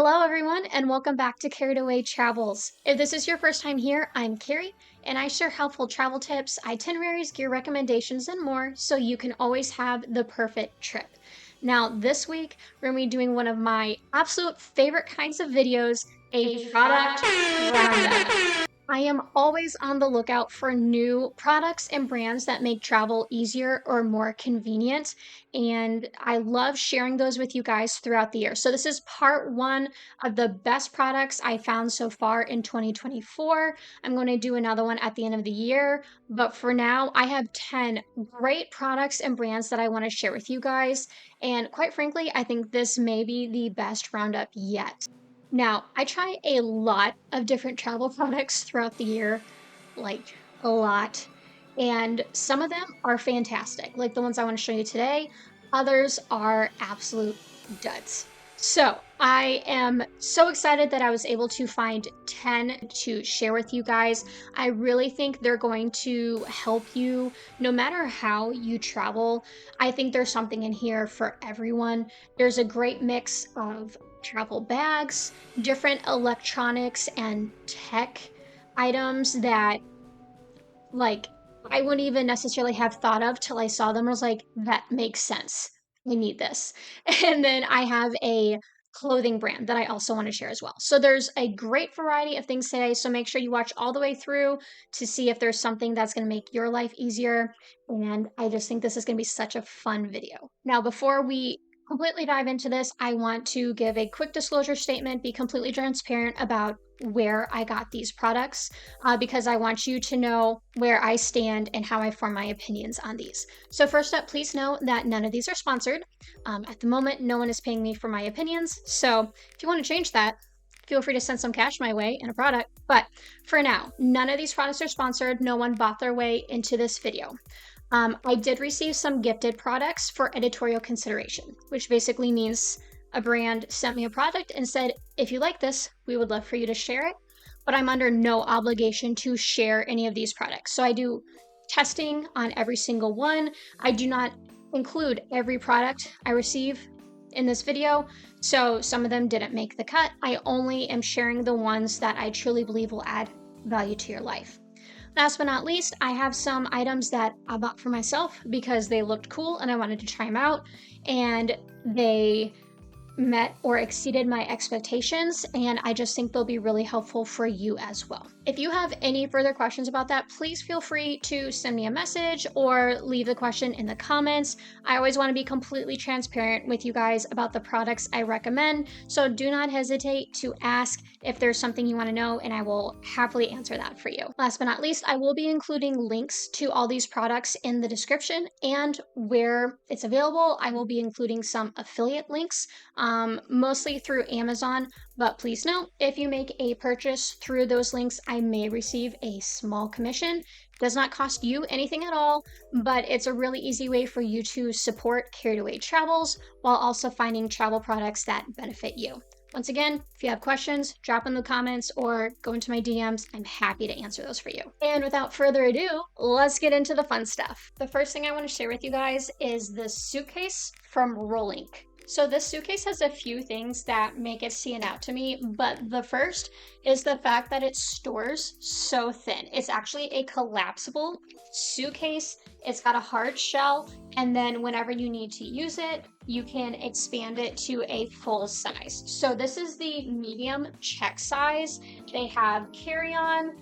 Hello, everyone, and welcome back to Carried Away Travels. If this is your first time here, I'm Carrie, and I share helpful travel tips, itineraries, gear recommendations, and more so you can always have the perfect trip. Now, this week, we're going to be doing one of my absolute favorite kinds of videos, a product roundup. I am always on the lookout for new products and brands that make travel easier or more convenient. And I love sharing those with you guys throughout the year. So, this is part one of the best products I found so far in 2024. I'm going to do another one at the end of the year. But for now, I have 10 great products and brands that I want to share with you guys. And quite frankly, I think this may be the best roundup yet. Now, I try a lot of different travel products throughout the year, like a lot. And some of them are fantastic, like the ones I want to show you today. Others are absolute duds. So, I am so excited that I was able to find 10 to share with you guys. I really think they're going to help you no matter how you travel. I think there's something in here for everyone. There's a great mix of travel bags, different electronics and tech items that like I wouldn't even necessarily have thought of till I saw them. I was like, that makes sense. I need this. And then I have a clothing brand that I also want to share as well. So there's a great variety of things today. So make sure you watch all the way through to see if there's something that's going to make your life easier. And I just think this is going to be such a fun video. Now, before we completely dive into this, I want to give a quick disclosure statement, be completely transparent about where I got these products because I want you to know where I stand and how I form my opinions on these. So, first up, please know that none of these are sponsored. At the moment, no one is paying me for my opinions. So, if you want to change that, feel free to send some cash my way and a product. But for now, none of these products are sponsored. No one bought their way into this video. I did receive some gifted products for editorial consideration, which basically means a brand sent me a product and said, if you like this, we would love for you to share it, but I'm under no obligation to share any of these products. So I do testing on every single one. I do not include every product I receive in this video, so some of them didn't make the cut. I only am sharing the ones that I truly believe will add value to your life. Last but not least, I have some items that I bought for myself because they looked cool and I wanted to try them out, and they met or exceeded my expectations, and I just think they'll be really helpful for you as well. If you have any further questions about that, please feel free to send me a message or leave the question in the comments. I always want to be completely transparent with you guys about the products I recommend, so do not hesitate to ask if there's something you want to know, and I will happily answer that for you. Last but not least, I will be including links to all these products in the description, and where it's available, I will be including some affiliate links, mostly through Amazon. But please note, if you make a purchase through those links, I may receive a small commission. It does not cost you anything at all, but it's a really easy way for you to support Carried Away Travels while also finding travel products that benefit you. Once again, if you have questions, drop in the comments or go into my DMs. I'm happy to answer those for you. And without further ado, let's get into the fun stuff. The first thing I want to share with you guys is this suitcase from Rollink. So this suitcase has a few things that make it stand out to me, but the first is the fact that it stores so thin. It's actually a collapsible suitcase. It's got a hard shell, and then whenever you need to use it, you can expand it to a full size. So this is the medium check size. They have carry-on,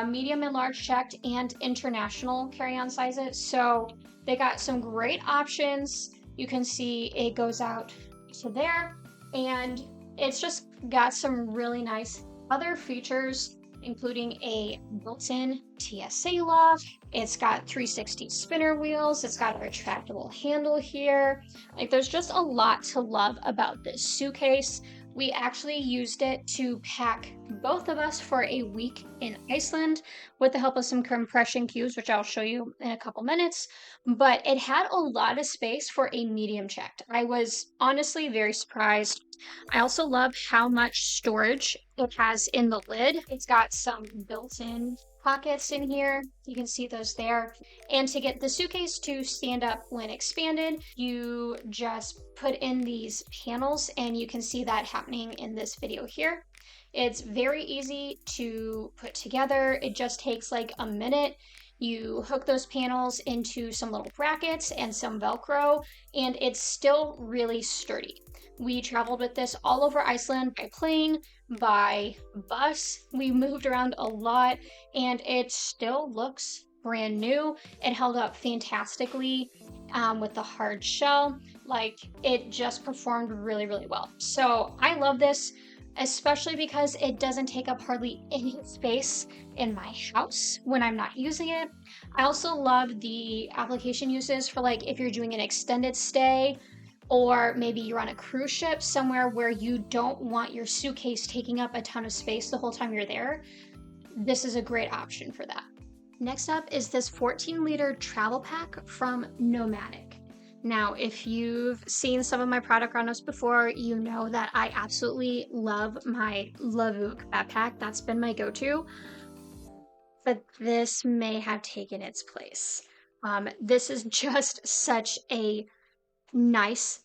medium and large checked, and international carry-on sizes. So they got some great options. You can see it goes out to there, and it's just got some really nice other features, including a built-in TSA lock. It's got 360 spinner wheels. It's got a retractable handle here. Like, there's just a lot to love about this suitcase. We actually used it to pack both of us for a week in Iceland with the help of some compression cubes, which I'll show you in a couple minutes. But it had a lot of space for a medium checked. I was honestly very surprised. I also love how much storage it has in the lid. It's got some built-in pockets in here. You can see those there. And to get the suitcase to stand up when expanded, you just put in these panels, and you can see that happening in this video here. It's very easy to put together. It just takes like a minute. You hook those panels into some little brackets and some Velcro, and it's still really sturdy. We traveled with this all over Iceland by plane, by bus. We moved around a lot, and it still looks brand new. It held up fantastically with the hard shell. Like, it just performed really, really well. So I love this, especially because it doesn't take up hardly any space in my house when I'm not using it. I also love the application uses for, like, if you're doing an extended stay, or maybe you're on a cruise ship somewhere where you don't want your suitcase taking up a ton of space the whole time you're there. This is a great option for that. Next up is this 14-liter travel pack from Nomadic. Now, if you've seen some of my product roundups before, you know that I absolutely love my Lavuk backpack. That's been my go-to, but this may have taken its place. This is just such a nice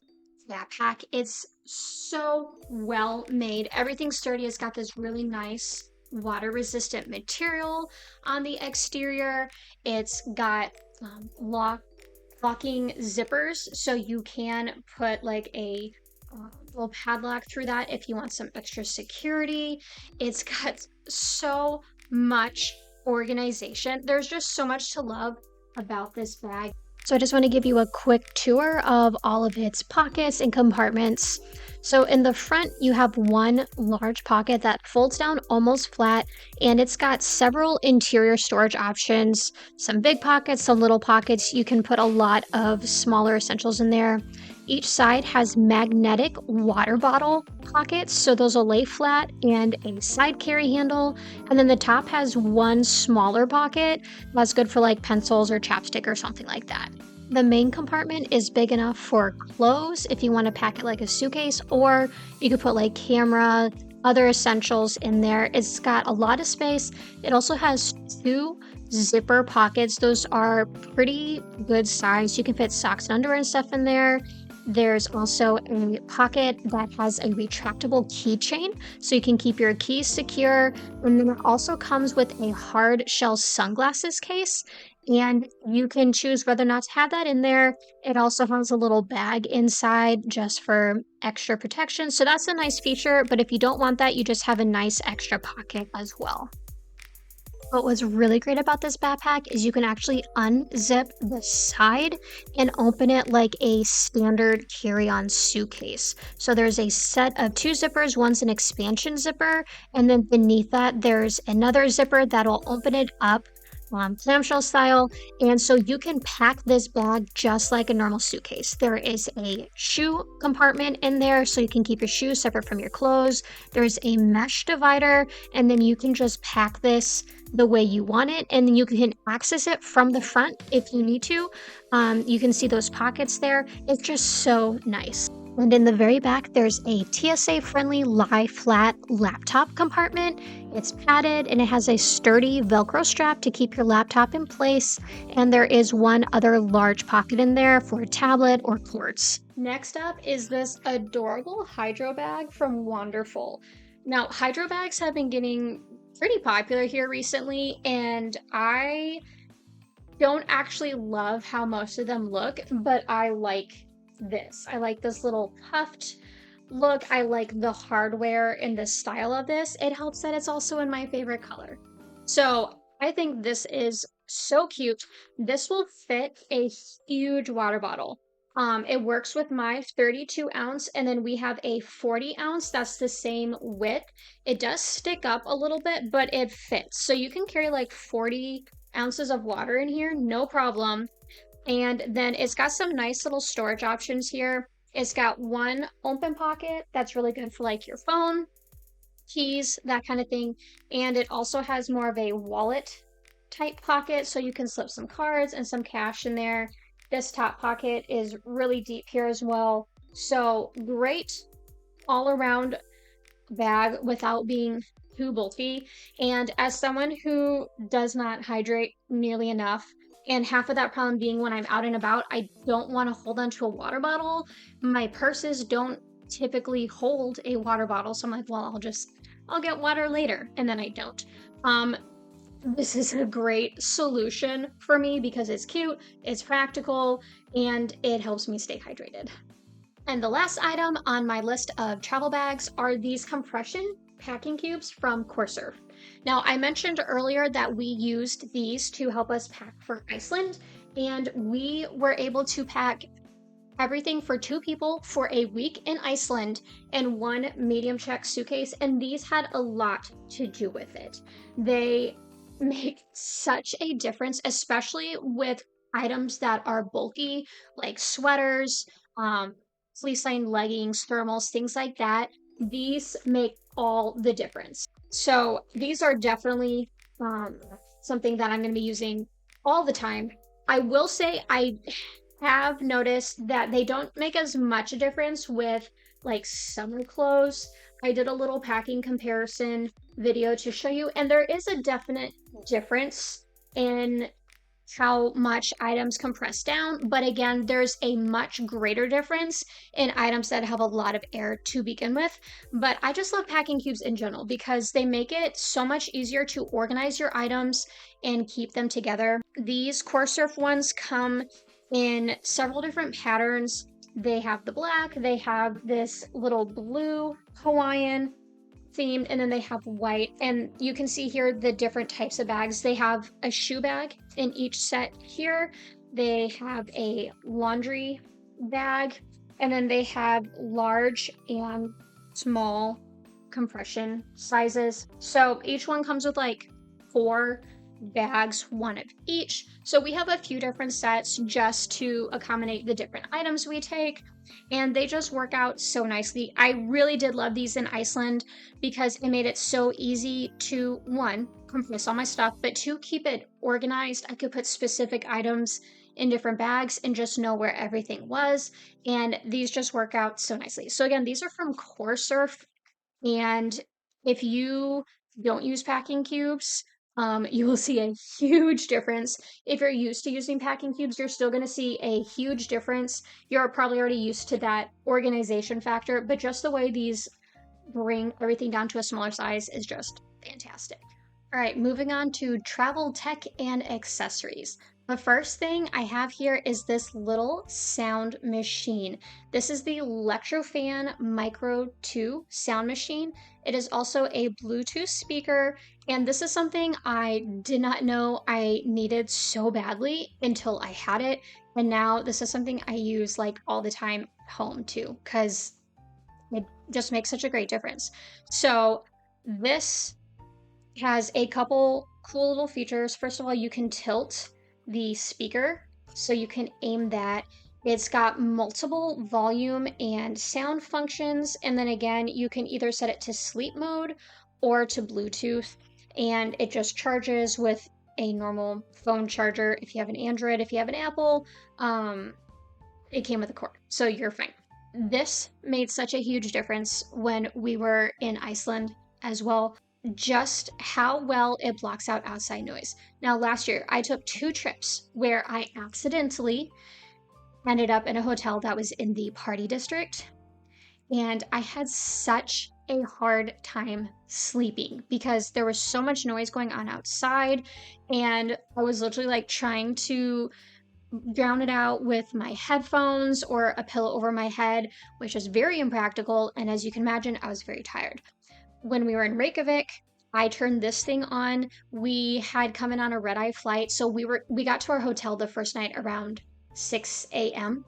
backpack. It's so well made. Everything's sturdy. It's got this really nice water resistant material on the exterior. It's got locking zippers, so you can put like a little padlock through that if you want some extra security. It's got so much organization. There's just so much to love about this bag. So I just want to give you a quick tour of all of its pockets and compartments. So in the front, you have one large pocket that folds down almost flat, and it's got several interior storage options, some big pockets, some little pockets. You can put a lot of smaller essentials in there. Each side has magnetic water bottle pockets, so those will lay flat, and a side carry handle. And then the top has one smaller pocket that's good for like pencils or chapstick or something like that. The main compartment is big enough for clothes if you want to pack it like a suitcase, or you could put like camera, other essentials in there. It's got a lot of space. It also has two zipper pockets. Those are pretty good size. You can fit socks and underwear and stuff in there. There's also a pocket that has a retractable keychain, so you can keep your keys secure. And then it also comes with a hard shell sunglasses case, and you can choose whether or not to have that in there. It also has a little bag inside just for extra protection. So that's a nice feature, but if you don't want that, you just have a nice extra pocket as well. What was really great about this backpack is you can actually unzip the side and open it like a standard carry-on suitcase. So there's a set of two zippers. One's an expansion zipper, and then beneath that there's another zipper that'll open it up clamshell style, and so you can pack this bag just like a normal suitcase. There is a shoe compartment in there, so you can keep your shoes separate from your clothes. There's a mesh divider, and then you can just pack this the way you want it, and then you can access it from the front if you need to. You can see those pockets there. It's just so nice. And in the very back, there's a TSA-friendly lie flat laptop compartment. It's padded, and it has a sturdy Velcro strap to keep your laptop in place. And there is one other large pocket in there for a tablet or cords. Next up is this adorable hydro bag from Wonderful. Now, hydro bags have been getting pretty popular here recently, and I don't actually love how most of them look, but I like this. I like this little puffed look. I like the hardware and the style of this. It helps that it's also in my favorite color. So I think this is so cute. This will fit a huge water bottle. It works with my 32 ounce, and then we have a 40 ounce that's the same width. It does stick up a little bit, but it fits. So you can carry like 40 ounces of water in here, no problem. And then it's got some nice little storage options here. It's got one open pocket that's really good for like your phone, keys, that kind of thing. And it also has more of a wallet type pocket, so you can slip some cards and some cash in there. This top pocket is really deep here as well. So great all around bag without being too bulky. And as someone who does not hydrate nearly enough, and half of that problem being when I'm out and about, I don't want to hold onto a water bottle. My purses don't typically hold a water bottle. So I'm like, well, I'll get water later. And then I don't. Um, this is a great solution for me because it's cute, it's practical, and it helps me stay hydrated. And the last item on my list of travel bags are these compression packing cubes from Corsair. Now, I mentioned earlier that we used these to help us pack for Iceland, and we were able to pack everything for two people for a week in Iceland in one medium check suitcase, and these had a lot to do with it. They make such a difference, especially with items that are bulky, like sweaters, um, fleece lined leggings, thermals, things like that. These make all the difference. So these are definitely something that I'm going to be using all the time. I will say I have noticed that they don't make as much a difference with like summer clothes. I did a little packing comparison video to show you, and there is a definite difference in how much items compress down. But again, there's a much greater difference in items that have a lot of air to begin with. But I just love packing cubes in general because they make it so much easier to organize your items and keep them together. These Corsair ones come in several different patterns. They have the black, they have this little blue Hawaiian themed, and then they have white. And you can see here the different types of bags. They have a shoe bag in each set here. They have a laundry bag, and then they have large and small compression sizes. So each one comes with like 4 bags, one of each. So we have a few different sets just to accommodate the different items we take, and they just work out so nicely. I really did love these in Iceland because it made it so easy to, one, compress all my stuff, but two, keep it organized. I could put specific items in different bags and just know where everything was, and these just work out so nicely. So again, these are from Corsair, and if you don't use packing cubes, you will see a huge difference. If you're used to using packing cubes, you're still going to see a huge difference. You're probably already used to that organization factor, but just the way these bring everything down to a smaller size is just fantastic. All right, moving on to travel tech and accessories. The first thing I have here is this little sound machine. This is the Electrofan Micro 2 sound machine. It is also a Bluetooth speaker, and this is something I did not know I needed so badly until I had it. And now this is something I use like all the time at home too, because it just makes such a great difference. So this has a couple cool little features. First of all, you can tilt the speaker so you can aim that. It's got multiple volume and sound functions, and then again, you can either set it to sleep mode or to Bluetooth, and it just charges with a normal phone charger. If you have an Android, if you have an Apple, it came with a cord, so you're fine. This made such a huge difference when we were in Iceland as well, just how well it blocks out outside noise. Now, last year, I took 2 trips where I accidentally ended up in a hotel that was in the party district, and I had such a hard time sleeping because there was so much noise going on outside, and I was literally like trying to drown it out with my headphones or a pillow over my head, which is very impractical. And as you can imagine, I was very tired. When we were in Reykjavik, I turned this thing on. We had come in on a red-eye flight, so we got to our hotel the first night around 6 a.m.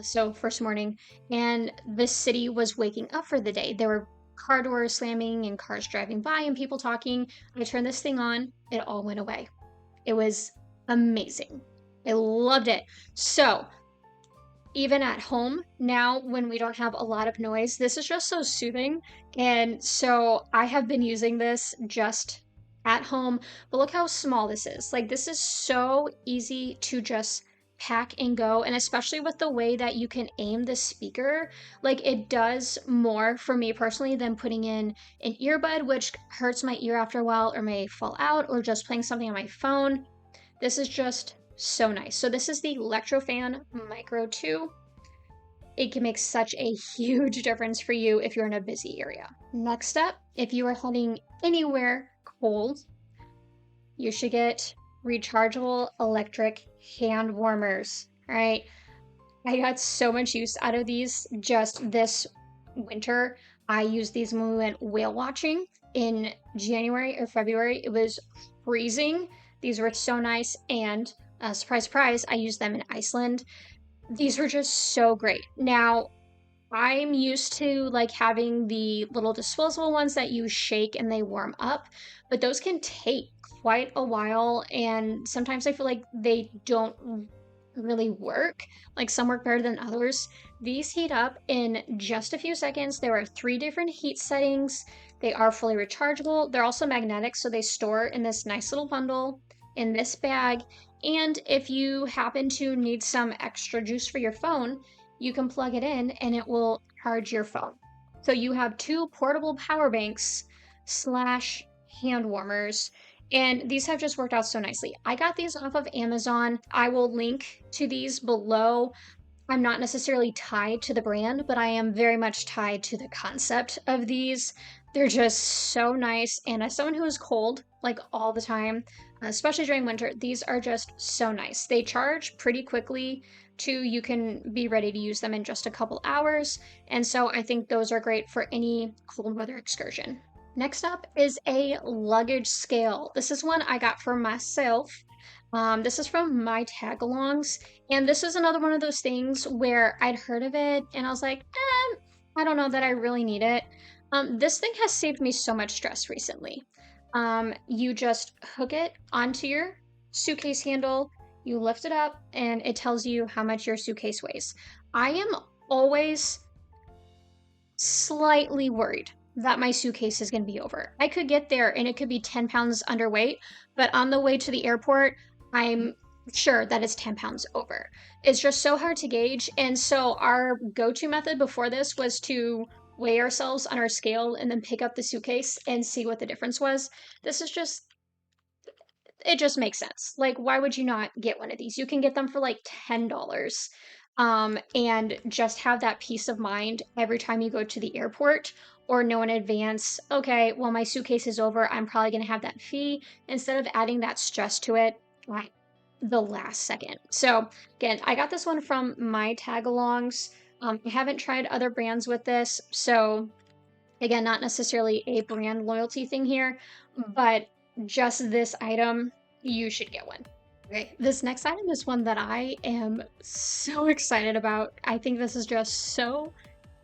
So first morning, and the city was waking up for the day. There were car doors slamming and cars driving by and people talking. I turned this thing on, it all went away. It was amazing. I loved it. So even at home now, when we don't have a lot of noise, this is just so soothing. And so I have been using this just at home. But look how small this is. Like, this is so easy to just pack and go, and especially with the way that you can aim the speaker, like it does more for me personally than putting in an earbud, which hurts my ear after a while or may fall out, or just playing something on my phone. This is just so nice. So this is the Electrofan Micro 2. It can make such a huge difference for you if you're in a busy area. Next up, if you are heading anywhere cold, you should get rechargeable electric hand warmers. All right. I got so much use out of these just this winter. I used these when we went whale watching in January or February. It was freezing. These were so nice. And surprise, surprise, I used them in Iceland. These were just so great. Now, I'm used to like having the little disposable ones that you shake and they warm up, but those can take quite a while, and sometimes I feel like they don't really work. Like some work better than others. These heat up in just a few seconds. There are 3 different heat settings. They are fully rechargeable. They're also magnetic, so they store in this nice little bundle in this bag. And if you happen to need some extra juice for your phone, you can plug it in and it will charge your phone. So you have 2 portable power banks slash hand warmers, and these have just worked out so nicely. I got these off of Amazon. I will link to these below. I'm not necessarily tied to the brand, but I am very much tied to the concept of these. They're just so nice. And as someone who is cold, like all the time, especially during winter, these are just so nice. They charge pretty quickly too. You can be ready to use them in just a couple hours. And so I think those are great for any cold weather excursion. Next up is a luggage scale. This is one I got for myself. This is from My Tagalongs, and this is another one of those things where I'd heard of it and I was like, I don't know that I really need it. This thing has saved me so much stress recently. You just hook it onto your suitcase handle, you lift it up, and it tells you how much your suitcase weighs. I am always slightly worried that my suitcase is going to be over. I could get there and it could be 10 pounds underweight, but on the way to the airport, I'm sure that it's 10 pounds over. It's just so hard to gauge. And so our go-to method before this was to weigh ourselves on our scale and then pick up the suitcase and see what the difference was. This is just, it just makes sense. Like, why would you not get one of these? You can get them for like $10. And just have that peace of mind every time you go to the airport, or know in advance, okay, well, my suitcase is over. I'm probably going to have that fee, instead of adding that stress to it at the last second. So again, I got this one from My Tagalongs. I haven't tried other brands with this. So again, not necessarily a brand loyalty thing here, but just this item, you should get one. Okay, this next item is one that I am so excited about. I think this is just so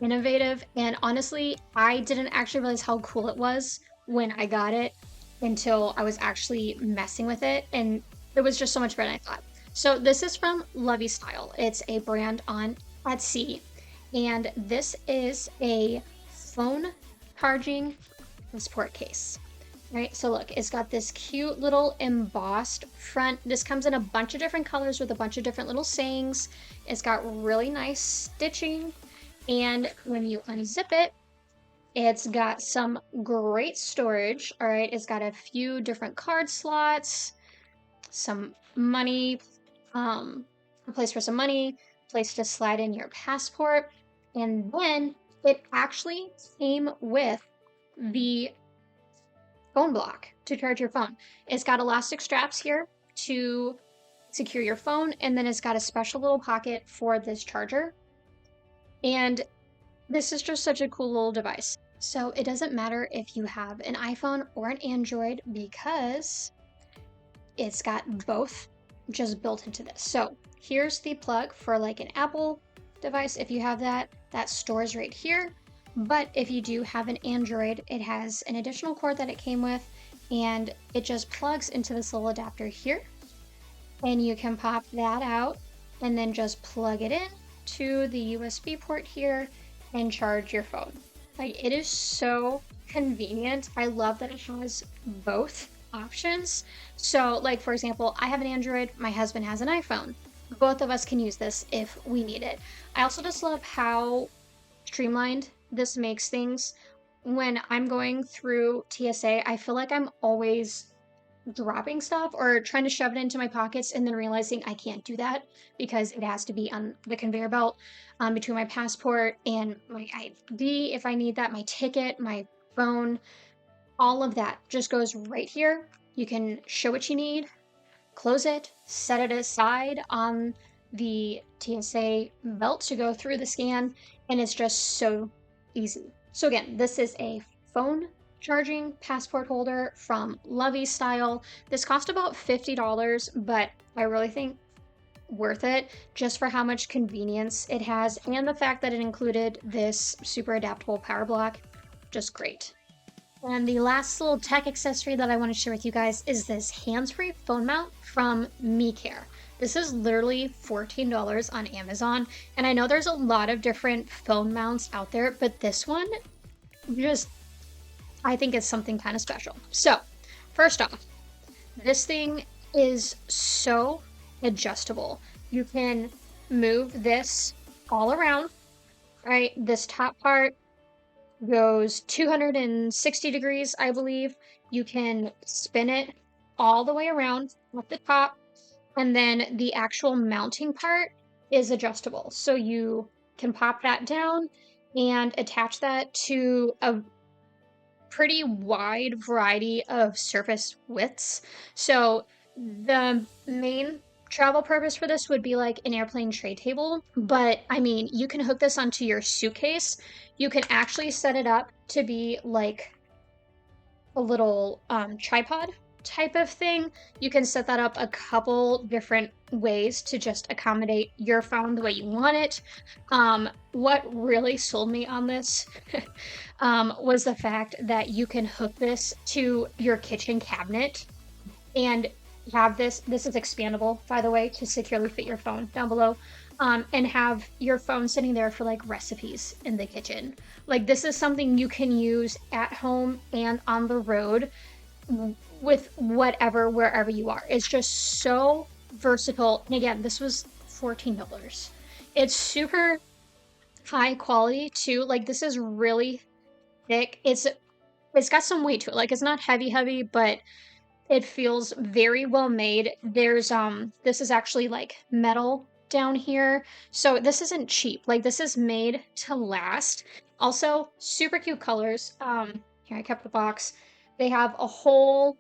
innovative, and honestly, I didn't actually realize how cool it was when I got it until I was actually messing with it, and it was just so much better than I thought. So this is from Lovey Style. It's a brand on Etsy, and this is a phone charging transport case. Right, so look, it's got this cute little embossed front. This comes in a bunch of different colors with a bunch of different little sayings. It's got really nice stitching, and when you unzip it, it's got some great storage. All right, it's got a few different card slots, some money, a place for some money, place to slide in your passport, and then it actually came with the phone block to charge your phone. It's got elastic straps here to secure your phone, and then it's got a special little pocket for this charger. And this is just such a cool little device. So it doesn't matter if you have an iPhone or an Android, because it's got both just built into this. So here's the plug for like an Apple device. If you have that, that stores right here. But if you do have an Android, it has an additional cord that it came with, and it just plugs into this little adapter here. And you can pop that out and then just plug it in to the USB port here and charge your phone. Like, it is so convenient. I love that it has both options. So like, for example, I have an Android, my husband has an iPhone. both of us can use this if we need it. I also just love how streamlined this makes things. When I'm going through TSA, I feel like I'm always dropping stuff or trying to shove it into my pockets and then realizing I can't do that because it has to be on the conveyor belt, between my passport and my ID if I need that, my ticket, my phone, all of that just goes right here. You can show what you need, close it, set it aside on the TSA belt to go through the scan, and it's just so easy. So again, this is a phone charging passport holder from Lovey Style. This cost about $50, but I really think worth it just for how much convenience it has and the fact that it included this super adaptable power block. Just great. And the last little tech accessory that I want to share with you guys is this hands-free phone mount from MeCare. This is literally $14 on Amazon, and I know there's a lot of different phone mounts out there, but this one just, I think it's something kind of special. So, first off, this thing is so adjustable. You can move this all around, right? This top part goes 260 degrees, I believe. You can spin it all the way around at the top, and then the actual mounting part is adjustable. So you can pop that down and attach that to a pretty wide variety of surface widths. So the main travel purpose for this would be like an airplane tray table, but I mean, you can hook this onto your suitcase. You can actually set it up to be like a little tripod type of thing. You can set that up a couple different ways to just accommodate your phone the way you want it. What really sold me on this was the fact that you can hook this to your kitchen cabinet and have this is expandable, by the way, to securely fit your phone down below, and have your phone sitting there for like recipes in the kitchen. Like, this is something you can use at home and on the road with whatever, wherever you are. It's just so versatile. And again, this was $14. It's super high quality too. Like, this is really thick. It's got some weight to it. Like, it's not heavy, but it feels very well made. There's this is actually like metal down here. So this isn't cheap. Like, this is made to last. Also, super cute colors. Here, I kept the box. They have a whole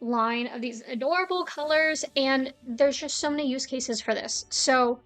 line of these adorable colors, and there's just so many use cases for this. So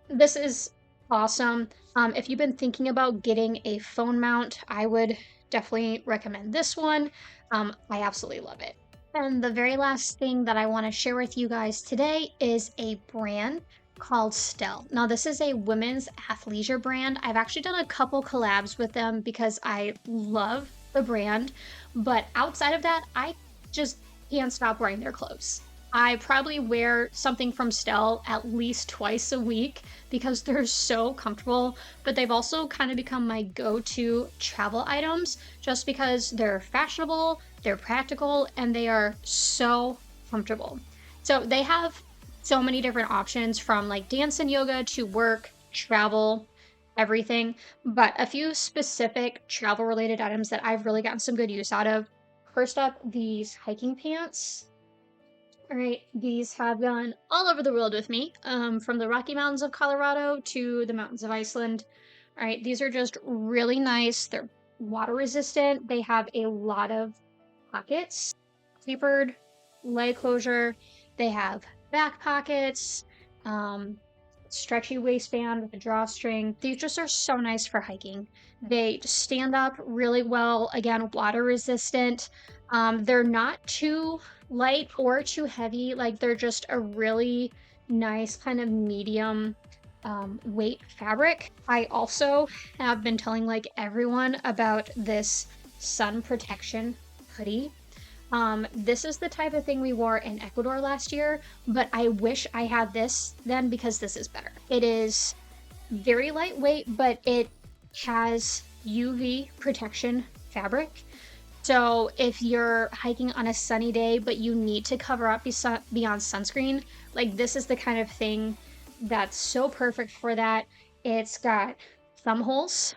this is awesome. If you've been thinking about getting a phone mount, I would definitely recommend this one. I absolutely love it. And the very last thing that I want to share with you guys today is a brand called Stell. Now, this is a women's athleisure brand. I've actually done a couple collabs with them because I love the brand, but outside of that, I just can't stop wearing their clothes. I probably wear something from Stell at least twice a week because they're so comfortable, but they've also kind of become my go-to travel items just because they're fashionable, they're practical, and they are so comfortable. So they have so many different options from like dance and yoga to work, travel, everything, but a few specific travel related items that I've really gotten some good use out of. First up, these hiking pants. All right, these have gone all over the world with me, from the Rocky Mountains of Colorado to the mountains of Iceland. All right, these are just really nice. They're water resistant. They have a lot of pockets, zippered leg closure. They have back pockets, stretchy waistband with a drawstring. These just are so nice for hiking. They just stand up really well. Again, water resistant. They're not too light or too heavy. Like, they're just a really nice kind of medium weight fabric. I also have been telling like everyone about this sun protection hoodie. This is the type of thing we wore in Ecuador last year, but I wish I had this then because this is better. It is very lightweight, but it has UV protection fabric. So if you're hiking on a sunny day, but you need to cover up beyond sunscreen, like this is the kind of thing that's so perfect for that. It's got thumb holes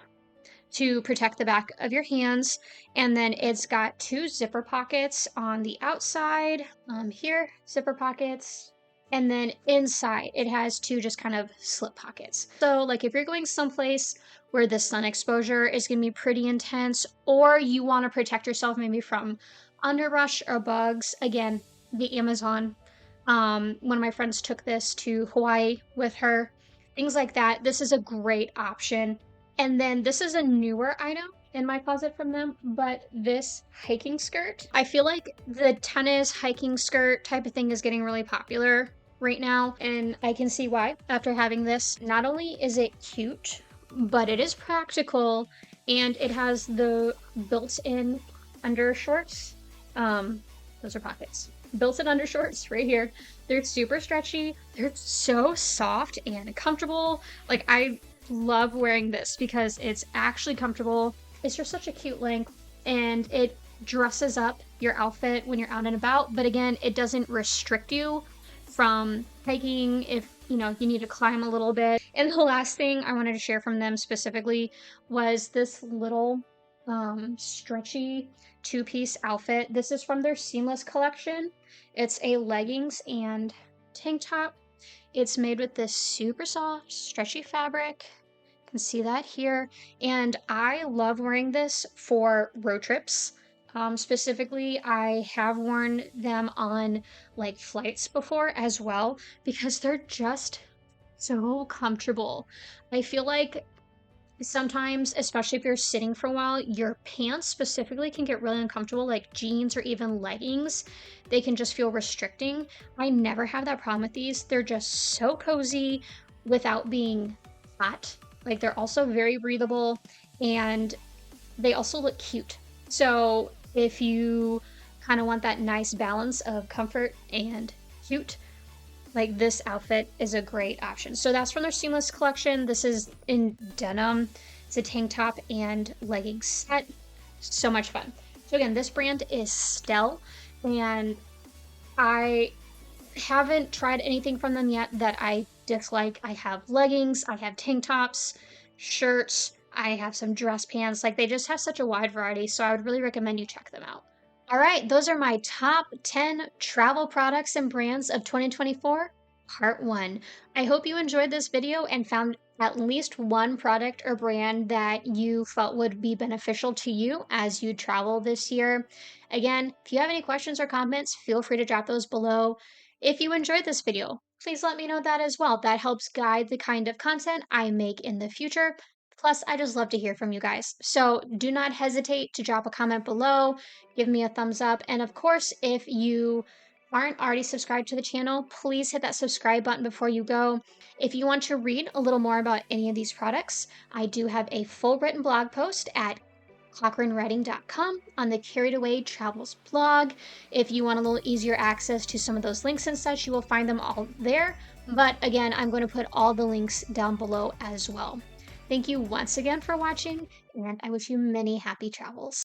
to protect the back of your hands. And then it's got two zipper pockets on the outside, here, zipper pockets. And then inside, it has two just kind of slip pockets. So, like, if you're going someplace where the sun exposure is going to be pretty intense, or you want to protect yourself maybe from underbrush or bugs, again, the Amazon. One of my friends took this to Hawaii with her, things like that. This is a great option. And then this is a newer item in my closet from them, but this hiking skirt, I feel like the tennis hiking skirt type of thing is getting really popular right now, and I can see why after having this. Not only is it cute, but it is practical, and it has the built-in undershorts. Those are pockets. Built-in undershorts right here. They're super stretchy. They're so soft and comfortable. Like, I love wearing this because it's actually comfortable. It's just such a cute length, and it dresses up your outfit when you're out and about. But again, it doesn't restrict you from hiking if you need to climb a little bit. And the last thing I wanted to share from them specifically was this little stretchy two-piece outfit. This is from their seamless collection. It's a leggings and tank top. It's made with this super soft, stretchy fabric. You can see that here. And I love wearing this for road trips. Specifically, I have worn them on like flights before as well because they're just so comfortable. I feel like sometimes, especially if you're sitting for a while, your pants specifically can get really uncomfortable, like jeans or even leggings. They can just feel restricting. I never have that problem with these. They're just so cozy without being hot. Like, they're also very breathable, and they also look cute. So if you kind of want that nice balance of comfort and cute, like, this outfit is a great option. So that's from their seamless collection. This is in denim. It's a tank top and leggings set. So much fun. So again, this brand is Stell, and I haven't tried anything from them yet that I dislike. I have leggings, I have tank tops, shirts, I have some dress pants. Like, they just have such a wide variety, so I would really recommend you check them out. All right, those are my top 10 travel products and brands of 2024, part one. I hope you enjoyed this video and found at least one product or brand that you felt would be beneficial to you as you travel this year. Again, if you have any questions or comments, feel free to drop those below. If you enjoyed this video, please let me know that as well. That helps guide the kind of content I make in the future. Plus, I just love to hear from you guys. So do not hesitate to drop a comment below, give me a thumbs up, and of course, if you aren't already subscribed to the channel, please hit that subscribe button before you go. If you want to read a little more about any of these products, I do have a full written blog post at cochranewriting.com on the Carried Away Travels blog. If you want a little easier access to some of those links and such, you will find them all there. But again, I'm going to put all the links down below as well. Thank you once again for watching, and I wish you many happy travels.